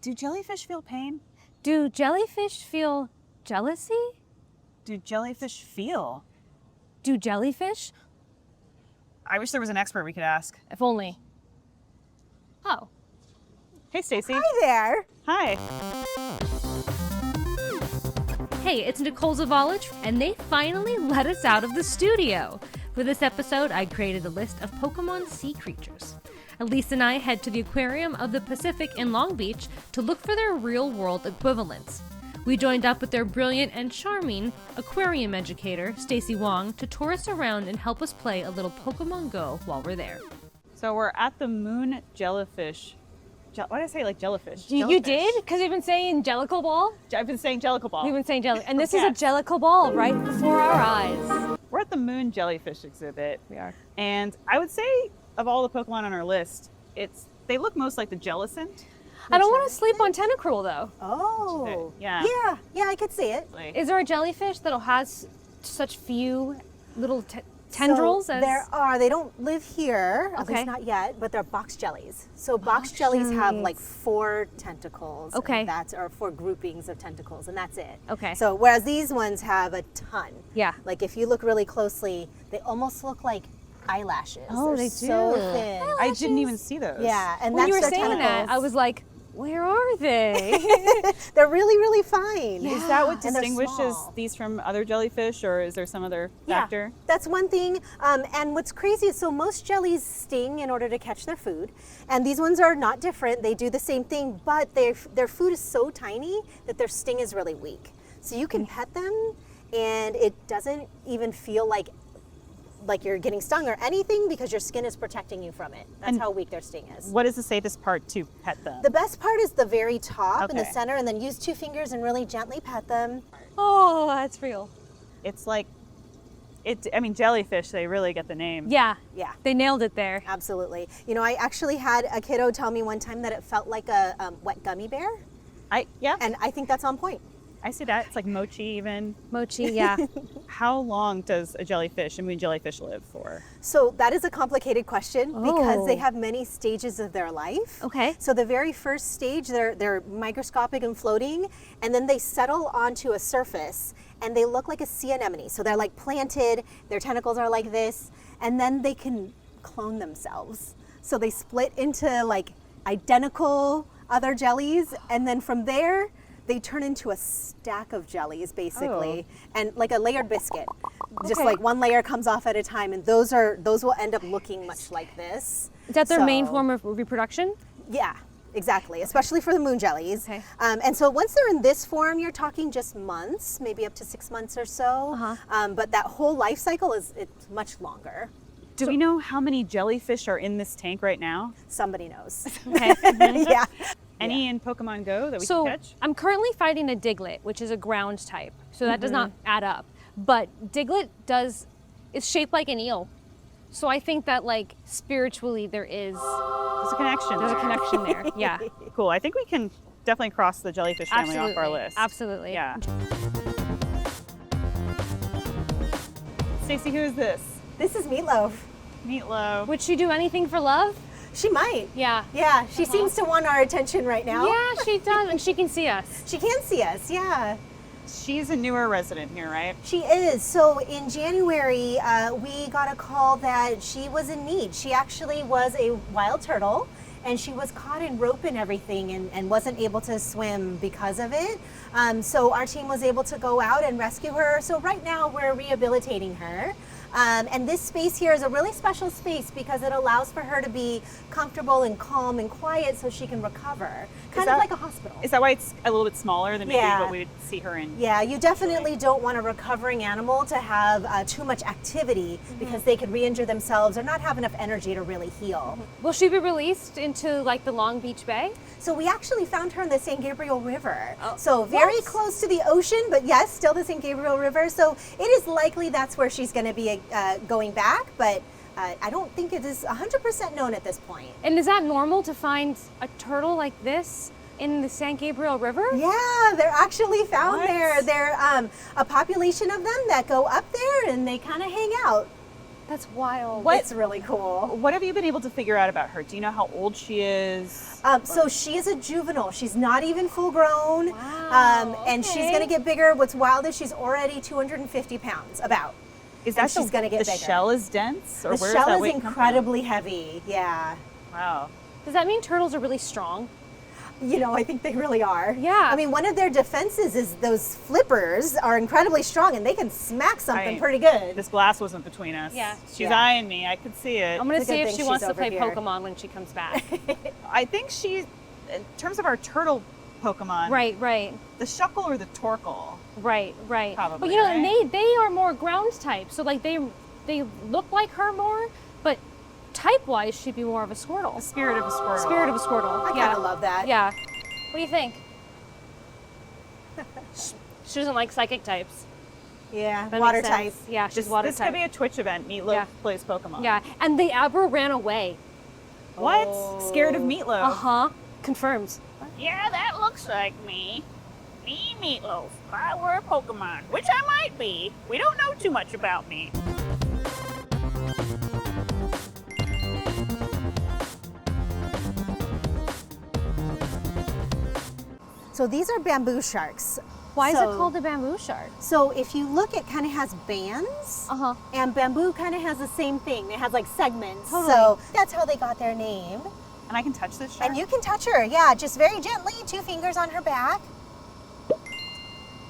Do jellyfish feel pain? Do jellyfish feel jealousy? Do jellyfish feel? Do jellyfish? I wish there was an expert we could ask. If only. Oh. Hey, Stacy. Hi there. Hi. Hey, it's Nikole Zivalich, and they finally let us out of the studio. For this episode, I created a list of Pokémon sea creatures. Elyse and I head to the Aquarium of the Pacific in Long Beach to look for their real-world equivalents. We joined up with their brilliant and charming aquarium educator, Staci Wong, to tour us around and help us play a little Pokémon GO while we're there. So we're at the moon jellyfish. Why did I say like jellyfish? You did? Because we've been saying Jellicle Ball? I've been saying jellicle ball. We've been saying Jelly. And this Yes. is a Jellicle Ball right before our eyes. We're at the moon jellyfish exhibit. We are. And I would say of all the Pokemon on our list, they look most like the Jellicent. I don't want to sleep on Tentacruel, though. Oh. Yeah. Yeah, I could see it. Is there a jellyfish that has such few little tendrils? So there are. They don't live here, at Okay. least not yet, but they're box jellies. So box jellies have like 4 tentacles. Okay. And or 4 groupings of tentacles, and that's it. Okay. So whereas these ones have a ton. Yeah. Like if you look really closely, they almost look like eyelashes. Oh, They're they so do. thin. I didn't even see those. Yeah, and When that's you were their saying tentacles. that, I was like, where are they? They're really, really fine. Yeah. Is that what And they're distinguishes small. these from other jellyfish, or is there some other factor? Yeah, that's one thing. And what's crazy is so most jellies sting in order to catch their food, and these ones are not different. They do the same thing, but their food is so tiny that their sting is really weak. So you can pet them, and it doesn't even feel like you're getting stung or anything because your skin is protecting you from it. That's And how weak their sting is. What is the safest part to pet them? The best part is the very top in the Okay. center, and then use 2 fingers and really gently pet them. Oh, that's real. It's like, jellyfish, they really get the name. Yeah. Yeah. They nailed it there. Absolutely. You know, I actually had a kiddo tell me one time that it felt like a wet gummy bear, Yeah, and I think that's on point. I see that. It's like mochi even. Mochi, yeah. How long does a moon jellyfish live for? So that is a complicated question because they Oh. have many stages of their life. Okay. So the very first stage, they're microscopic and floating, and then they settle onto a surface, and they look like a sea anemone. So they're like planted, their tentacles are like this, and then they can clone themselves. So they split into like identical other jellies, and then from there, they turn into a stack of jellies, basically, and like a layered biscuit. Just Okay. like one layer comes off at a time, and those will end up looking much like this. Is that their main So- form of reproduction? Yeah, exactly, especially for the moon jellies. Okay. And so once they're in this form, you're talking just months, maybe up to 6 months or so. But that whole life cycle it's much longer. Do we know how many jellyfish are in this tank right now? Somebody knows. Okay. Yeah. Any in Pokemon Go that we So can catch? I'm currently fighting a Diglett, which is a ground type. So that does not add up. But Diglett it's shaped like an eel. So I think that like spiritually there's There's a connection. a connection there. Yeah. Cool. I think we can definitely cross the jellyfish family off our list. Absolutely. Yeah. Stacy, who is this? This is Meatloaf. Meatloaf. Would she do anything for love? She might. Yeah. Yeah, she seems to want our attention right now. Yeah, she does, and she can see us. She can see us, yeah. She's a newer resident here, right? She is. So in January, we got a call that she was in need. She actually was a wild turtle, and she was caught in rope and everything and wasn't able to swim because of it. So our team was able to go out and rescue her. So right now we're rehabilitating her. And this space here is a really special space because it allows for her to be comfortable and calm and quiet so she can recover. Kind of like a hospital. Is that why it's a little bit smaller than maybe Yeah. what we would see her in? Yeah, you definitely don't want a recovering animal to have too much activity because they could re-injure themselves or not have enough energy to really heal. Will she be released into like the Long Beach Bay? So we actually found her in the San Gabriel River. Oh, So very what? close to the ocean, but yes, still the San Gabriel River. So it is likely that's where she's going to be going back, but I don't think it is 100% known at this point. And is that normal to find a turtle like this in the San Gabriel River? Yeah, they're actually found What? there. They're a population of them that go up there and they kind of hang out. That's wild. It's really cool. What have you been able to figure out about her? Do you know how old she is? So she is a juvenile. She's not even full grown. Wow, And she's okay. going to get bigger. What's wild is she's already 250 pounds, about. Is that she's going to get the bigger. shell is dense? Or The where shell does that is weight come from? incredibly heavy. Yeah. Wow. Does that mean turtles are really strong? You know, I think they really are. Yeah. I mean, one of their defenses is those flippers are incredibly strong and they can smack something pretty good. This glass wasn't between us. Yeah. She's Yeah. eyeing me. I could see it. I'm gonna It's a see good if thing she she's wants to over play here. Pokemon when she comes back. I think she, in terms of our turtle Pokemon, right. the Shuckle or the Torkoal. Right. Probably, But you know, right? and they are more ground type, so like they look like her more, but type-wise, she'd be more of a Squirtle. Spirit of a Squirtle. Spirit of a Squirtle. I yeah. kind of love that. Yeah. What do you think? She doesn't like psychic types. Yeah, That water makes type. sense. Yeah, she's water This type. could be a Twitch event. Meatloaf Yeah. plays Pokemon. Yeah, and the Abra ran away. What? Oh. Scared of Meatloaf? Uh-huh. Confirms. Yeah, that looks like me. Me, Meatloaf. If I were a Pokemon, which I might be. We don't know too much about me. So these are bamboo sharks. Why is So- it called a bamboo shark? So if you look, it kind of has bands. Uh-huh. And bamboo kind of has the same thing. It has like segments. Totally. So that's how they got their name. And I can touch this shark? And you can touch her, yeah, just very gently, 2 fingers on her back.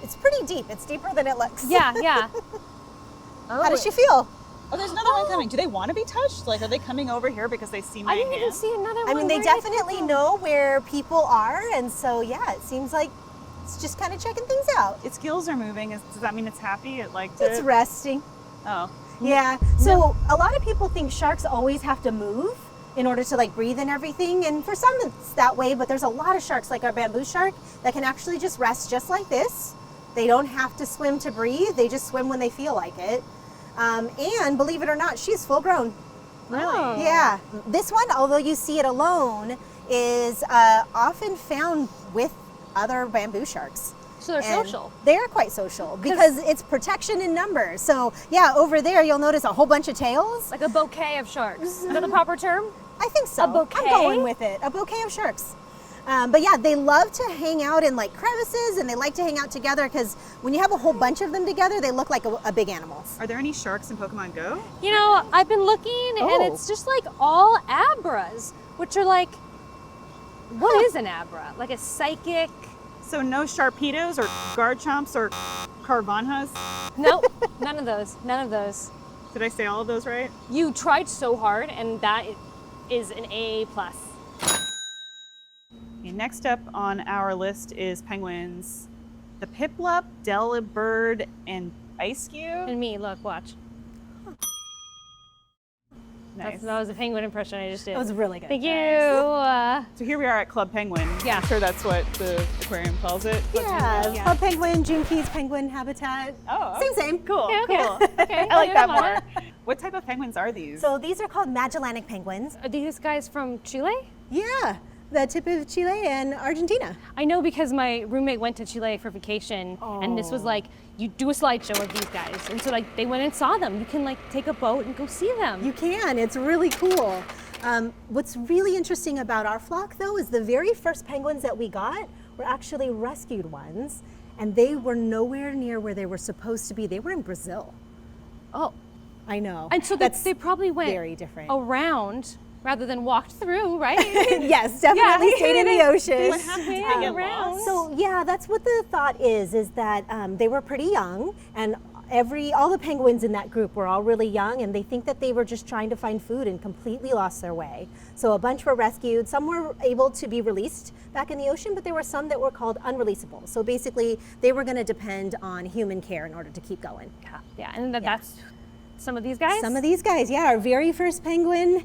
It's pretty deep. It's deeper than it looks. Yeah. How does she feel? Oh, there's another one coming. Do they want to be touched? Like, are they coming over here because they see my I didn't even hand? see another one. I mean, they Where did it definitely go? know where people are. And so, yeah, it seems like it's just kind of checking things out. Its gills are moving. Does that mean it's happy? It liked It's it? resting. Oh. Yeah. So a lot of people think sharks always have to move in order to like breathe and everything. And for some it's that way, but there's a lot of sharks like our bamboo shark that can actually just rest just like this. They don't have to swim to breathe. They just swim when they feel like it. And believe it or not, she's full grown. Really? Yeah. This one, although you see it alone, is often found with other bamboo sharks. So they're And social. They are quite social because it's protection in numbers. So yeah, over there you'll notice a whole bunch of tails. Like a bouquet of sharks. Is that the proper term? I think so. A bouquet? I'm going with it. A bouquet of sharks. But yeah, they love to hang out in like crevices and they like to hang out together because when you have a whole bunch of them together, they look like a big animal. Are there any sharks in Pokemon Go? You know, I've been looking and Oh. it's just like all abras, which are like, what is an abra? Like a psychic? So no Sharpedos or Garchomps or Carvanhas? Nope, none of those. None of those. Did I say all of those right? You tried so hard, and that is an A+. Okay, next up on our list is penguins. The Piplup, Delibird, and Ice Cube. And me, look, watch. Nice. That was a penguin impression I just did. That was really good. Thank you. So here we are at Club Penguin. Yeah. I'm sure that's what the aquarium calls it. Yeah, Club Penguin, Junkies Penguin Habitat. Oh, Same. cool. Okay. Cool. Okay, I like yeah, that more. more. What type of penguins are these? So these are called Magellanic penguins. Are these guys from Chile? Yeah, the tip of Chile and Argentina. I know because my roommate went to Chile for vacation, and this was like, you do a slideshow of these guys. And so like they went and saw them. You can like take a boat and go see them. You can, it's really cool. What's really interesting about our flock though is the very first penguins that we got were actually rescued ones, and they were nowhere near where they were supposed to be. They were in Brazil. Oh, I know. and so that's they probably went very different. around rather than walked through, right? Yes, definitely Yeah. stayed in the ocean. What happens when they get around. lost? So yeah, that's what the thought is that they were pretty young, and all the penguins in that group were all really young, and they think that they were just trying to find food and completely lost their way. So a bunch were rescued. Some were able to be released back in the ocean, but there were some that were called unreleasable. So basically, they were going to depend on human care in order to keep going. Yeah, and that's some of these guys? Some of these guys, yeah, our very first penguin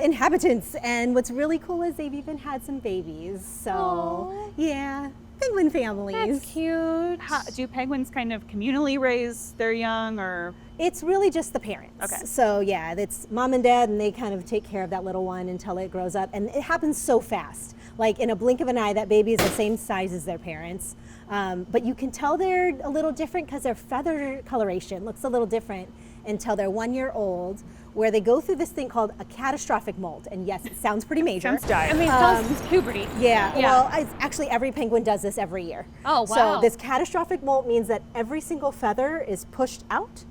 inhabitants. And what's really cool is they've even had some babies. So Aw. yeah, penguin families. That's cute. Do penguins kind of communally raise their young, or? It's really just the parents. Okay. So yeah, it's mom and dad, and they kind of take care of that little one until it grows up. And it happens so fast. Like in a blink of an eye, that baby is the same size as their parents. But you can tell they're a little different because their feather coloration looks a little different. until they're 1 year old, where they go through this thing called a catastrophic molt. And yes, it sounds pretty major. Sounds dire. I mean, it sounds puberty. Yeah, well, actually every penguin does this every year. Oh, wow. So this catastrophic molt means that every single feather is pushed out,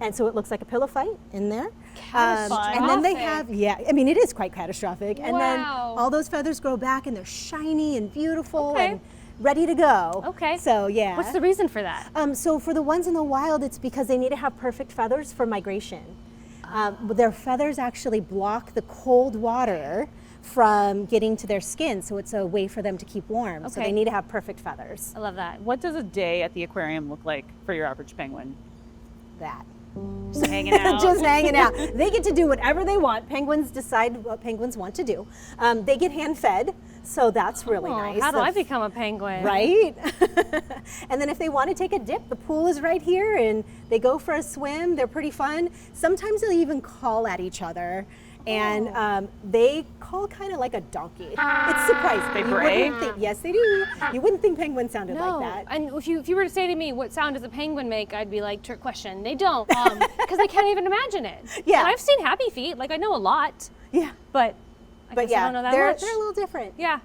and so it looks like a pillow fight in there. And then they have, I mean, it is quite catastrophic. And then all those feathers grow back and they're shiny and beautiful and ready to go. Okay. So yeah. What's the reason for that? So for the ones in the wild, it's because they need to have perfect feathers for migration. Their feathers actually block the cold water from getting to their skin, so it's a way for them to keep warm. So they need to have perfect feathers. I love that. What does a day at the aquarium look like for your average penguin? That. Just hanging out. Just hanging out. They get to do whatever they want. Penguins decide what penguins want to do. They get hand fed, so that's really nice. How do I become a penguin? Right? And then if they want to take a dip, the pool is right here and they go for a swim. They're pretty fun. Sometimes they'll even call at each other. And they call kind of like a donkey. It's surprising. They bray? Yes, they do. You wouldn't think penguins sounded like that. And if you were to say to me, what sound does a penguin make? I'd be like, trick question. They don't, because I can't even imagine it. Yeah. And I've seen happy feet. Like, I know a lot. Yeah. But I guess I don't know that much. They're a little different. Yeah.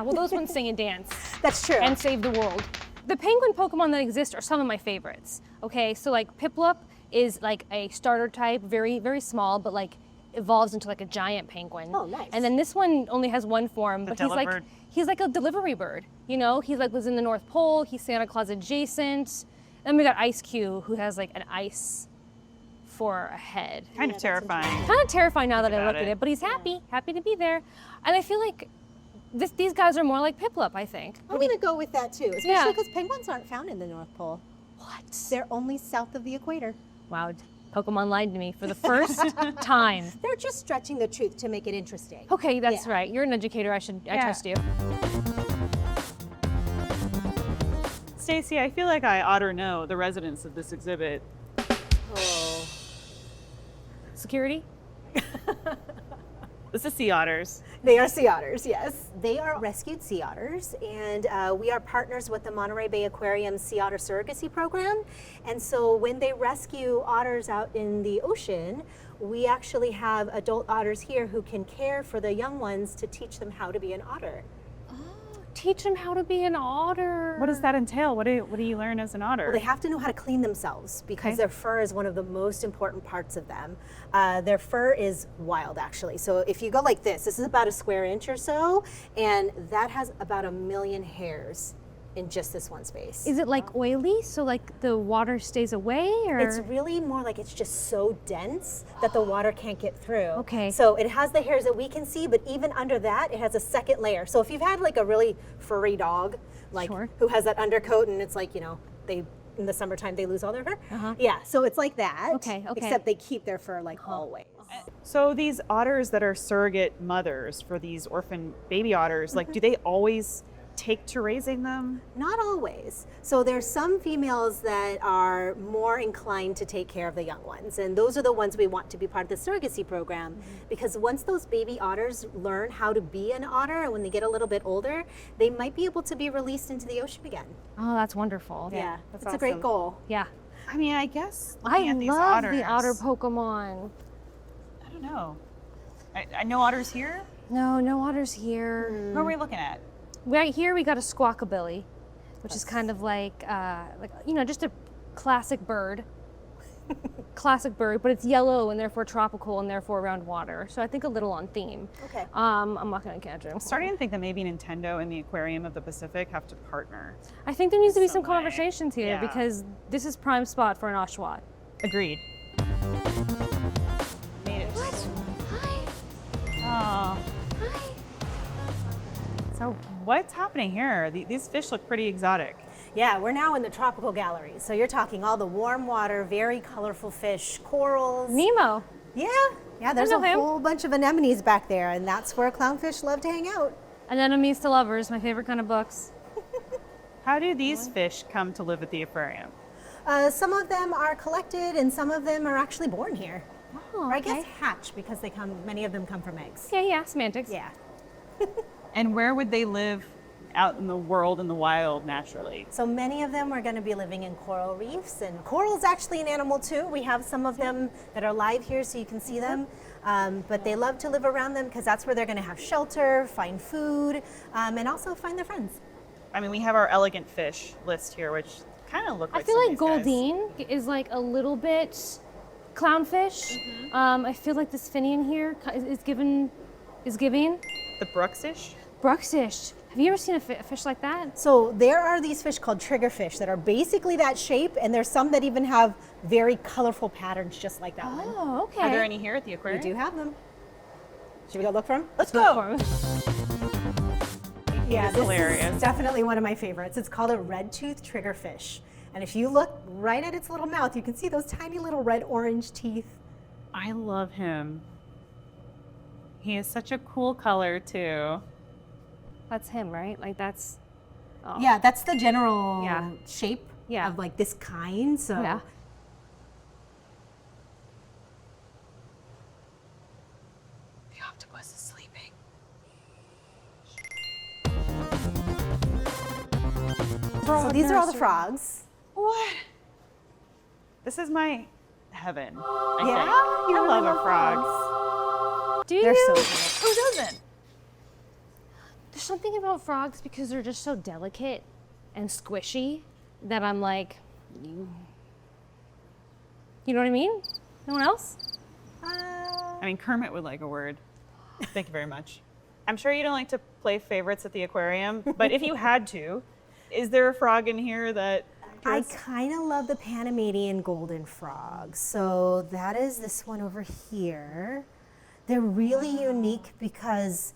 Well, those ones sing and dance. That's true. And save the world. The penguin Pokemon that exist are some of my favorites. Okay, so like Piplup is like a starter type, very, very small, but like evolves into like a giant penguin. Oh, nice. And then this one only has one form, but he's like a delivery bird. You know, he like lives in the North Pole. He's Santa Claus adjacent. Then we got Ice Cube, who has like an ice for a head. Kind of terrifying. Kind of terrifying now that I look about at it, but he's happy to be there. And I feel like these guys are more like Piplup, I think. I'm going to go with that too, especially because penguins aren't found in the North Pole. What? They're only south of the equator. Wow, Pokemon lied to me for the first time. They're just stretching the truth to make it interesting. Okay, that's right. You're an educator. I trust you. Staci, I feel like I ought to know the residents of this exhibit. Oh. Security? This is sea otters. They are sea otters, yes. They are rescued sea otters, and we are partners with the Monterey Bay Aquarium Sea Otter Surrogacy Program. And so when they rescue otters out in the ocean, we actually have adult otters here who can care for the young ones to teach them how to be an otter. Teach them how to be an otter. What does that entail? What do you learn as an otter? Well, they have to know how to clean themselves because their fur is one of the most important parts of them. Their fur is wild, actually. So if you go like this is about a square inch or so, and that has about 1 million hairs in just this one space. Is it like oily, so like the water stays away, or? It's really more like it's just so dense that the water can't get through. Okay. So it has the hairs that we can see, but even under that, it has a second layer. So if you've had like a really furry dog, like who has that undercoat and it's like, you know, in the summertime they lose all their fur. Yeah, so it's like that. Okay. Except they keep their fur like always. So these otters that are surrogate mothers for these orphan baby otters, like, do they always take to raising them? Not always. So there's some females that are more inclined to take care of the young ones, and those are the ones we want to be part of the surrogacy program, because once those baby otters learn how to be an otter, and when they get a little bit older, they might be able to be released into the ocean again. Oh, that's wonderful. Yeah, that's it's a great goal. Yeah. I mean, I guess I at these love otters, the otter Pokemon. I don't know. I know otters here. No otters here. What are we looking at? Right here we got a squawkabilly, which is kind of like you know, just a classic bird. Classic bird, but it's yellow and therefore tropical and therefore around water. So I think a little on theme. Okay. I'm not gonna catch him. I'm starting to think that maybe Nintendo and the Aquarium of the Pacific have to partner. I think there needs to be some Some way. conversations here because this is prime spot for an Oshawott. Agreed. Made it. What? Hi. Oh. Hi. So what's happening here? These fish look pretty exotic. Yeah, we're now in the tropical gallery. So you're talking all the warm water, very colorful fish, corals. Nemo. Yeah, there's I a know him. whole bunch of anemones back there, and that's where clownfish love to hang out. Anemones to Lovers, my favorite kind of books. How do these fish come to live at the aquarium? Some of them are collected, and some of them are actually born here. Oh, Or I guess hatch, because many of them come from eggs. Yeah, semantics. Yeah. And where would they live out in the world, in the wild, naturally. So many of them are going to be living in coral reefs, and coral is actually an animal too. We have some of them that are live here so you can see them, but they love to live around them because that's where they're going to have shelter, find food, and also find their friends. I mean, we have our elegant fish list here, which kind of look like I feel some like of these guys. Goldine is like a little bit clownfish. I feel like this finny in here is giving The Bruxish? Bruxish. Have you ever seen a fish like that? So there are these fish called triggerfish that are basically that shape, and there's some that even have very colorful patterns just like that one. Oh, okay. Are there any here at the We aquarium? do have them. Should we go look for them? Let's Look go. for 'em. Yeah, It's this hilarious. is definitely one of my favorites. It's called a red-toothed triggerfish. And if you look right at its little mouth, you can see those tiny little red-orange teeth. I love him. He is such a cool color, too. That's him, right? Like that's. Oh. Yeah, that's the general Yeah. shape Yeah. of like this kind. So Yeah. The octopus is sleeping. So these are all the frogs. What? This is my heaven. I Yeah? think. You I really love love our frogs. Do They're you? so cool. Who doesn't? There's something about frogs because they're just so delicate and squishy that I'm like, you know what I mean? No one else? I mean, Kermit would like a word. Thank you very much. I'm sure you don't like to play favorites at the aquarium, but if you had to, is there a frog in here that I kind of love the Panamanian golden frogs. So that is this one over here. They're really unique because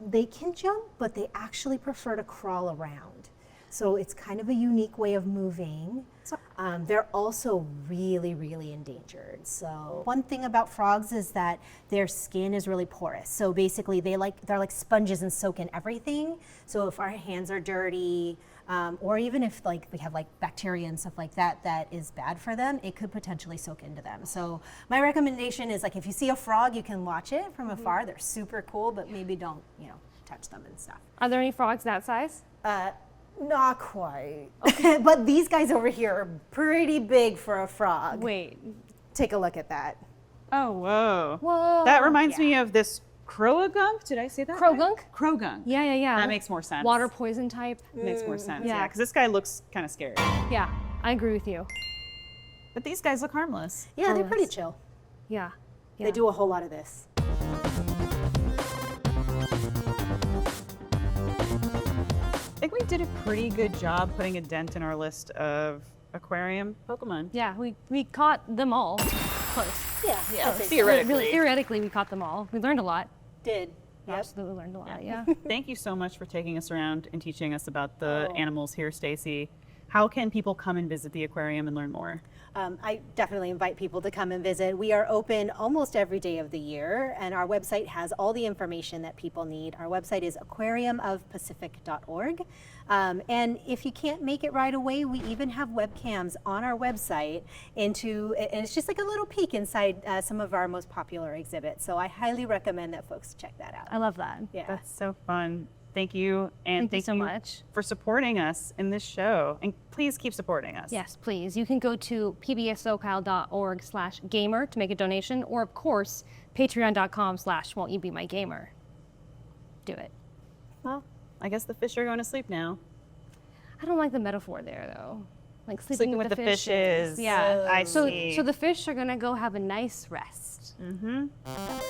they can jump, but they actually prefer to crawl around. So it's kind of a unique way of moving. They're also really, really endangered. So one thing about frogs is that their skin is really porous. So basically they're like sponges and soak in everything. So if our hands are dirty, or even if like we have like bacteria and stuff like that that is bad for them, it could potentially soak into them. So my recommendation is like if you see a frog, you can watch it from afar. They're super cool, but maybe don't, touch them and stuff. Are there any frogs that size? Not quite. But these guys over here are pretty big for a frog. Wait. Take a look at that. Oh, whoa. Whoa. That reminds me of this Crowagunk. Did I say that? Crowgunk? Right? Crowgunk. Yeah. That makes more sense. Water poison type. Makes more sense. Yeah. Yeah, because this guy looks kind of scary. Yeah, I agree with you. But these guys look harmless. Yeah, they're pretty Harmless. chill. Yeah. They do a whole lot of this. I think we did a pretty good job putting a dent in our list of aquarium Pokemon. Yeah, we caught them all. Close. Yeah, Yeah, I think so. theoretically. Really, theoretically, we caught them all. We learned a lot. Did. Yep. Absolutely learned a lot, yeah. Thank you so much for taking us around and teaching us about the animals here, Staci. How can people come and visit the aquarium and learn more? I definitely invite people to come and visit. We are open almost every day of the year, and our website has all the information that people need. Our website is aquariumofpacific.org. And if you can't make it right away, we even have webcams on our website and it's just like a little peek inside some of our most popular exhibits. So I highly recommend that folks check that out. I love that. Yeah. That's so fun. Thank you. And Thank you so much. for supporting us in this show. And please keep supporting us. Yes, please. You can go to pbsocal.org/gamer to make a donation, or of course, patreon.com/won'tyoubemygamer. Do it. Well, I guess the fish are going to sleep now. I don't like the metaphor there, though. Like sleeping with the fishes. fishes. Yeah. I So see. the fish are gonna go have a nice rest. Mm-hmm. Yeah.